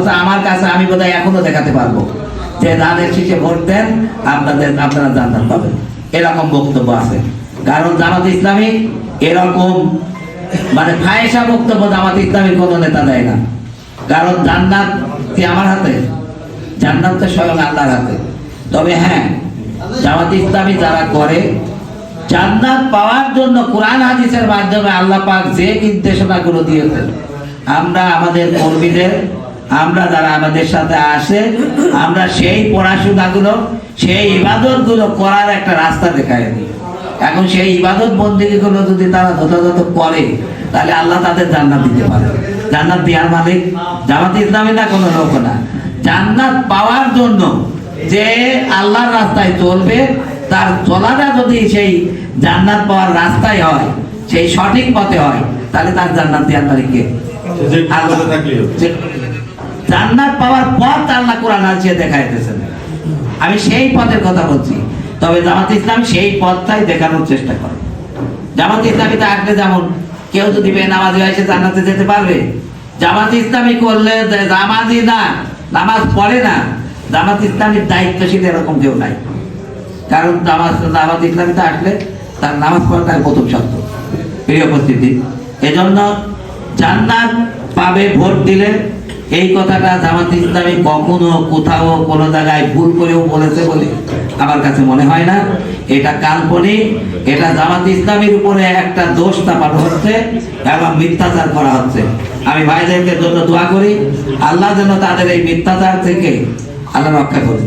অথচ আমার কাছে আমি বোধহয় এখনো দেখাতে পারবো যে ধানের শীষে ভোট দেন আপনারা জান্নাত পাবেন, এরকম বক্তব্য আছে। কারণ জামাত ইসলামী এরকম মানে ফায়সা বক্তব্য জামাত ইসলামীর কোনো নেতা দেয় না। কারণ জান্নাত কি আমার হাতে? জান্নাত তো স্বয়ং আল্লাহর হাতে। তবে হ্যাঁ, জামাত ইসলামী যারা করে জান্নাত পাওয়ার জন্য কোরআন হাদিসের মাধ্যমে আল্লাহ পাক যে নির্দেশনাগুলো দিয়েছেন, আমরা আমাদের কর্মীদের, আমরা যারা আমাদের সাথে আসে, আমরা সেই পড়াশোনাগুলো, সেই ইবাদতগুলো করার একটা রাস্তা দেখায় দিই। এখন সেই ইবাদত বন্দেগীগুলো যদি তারা যথাযথ করে, তাহলে আল্লাহ তাদের জান্নাত দিতে পারে। জান্নাত দেওয়ার মালিক জামাত ইসলামী না, কোনো লোক না। জান্নাত পাওয়ার জন্য যে আল্লাহর রাস্তায় চলবে, তার চলাটা যদি সেই জান্নাত পাওয়ার রাস্তায় হয়, সেই সঠিক পথে হয়, তাহলে তার জান্নাত দেওয়ার মালিককে জান্নাত পাওয়ার পথ আল্লাহ কোরআন হাদিসে দেখাইতেছেন। আমি সেই পথের কথা বলছি। তবে জামাত ইসলাম সেই পথটাই দেখানোর চেষ্টা করে। জামাত ইসলামীতে আসলে যেমন কেউ যদি বেনামাজি হয় সে জান্নাতে যেতে পারবে। জামাত ইসলামী করলে জামাজি না, নামাজ পড়ে না, জামাত ইসলামীর দায়িত্বশীল এরকম কেউ নাই। কারণ জামাত ইসলামীতে আসলে তার নামাজ পড়াটাই প্রথম শর্ত। প্রিয় উপস্থিতি, এজন্য জান্নাত পাবে ভোট দিলে, এই কথাটা জামাত ইসলামী কখনো কোথাও কোনো জায়গায় ভুল করেও বলেছে বলে আমার কাছে মনে হয় না। এটা কাল্পনিক, এটা জামাত ইসলামীর উপরে একটা দোষ চাপানো হচ্ছে এবং মিথ্যাচার করা হচ্ছে। আমি ভাইদেরকে জন্য দোয়া করি, আল্লাহ যেন তাদের এই মিথ্যাচার থেকে আল্লাহ রক্ষা করি।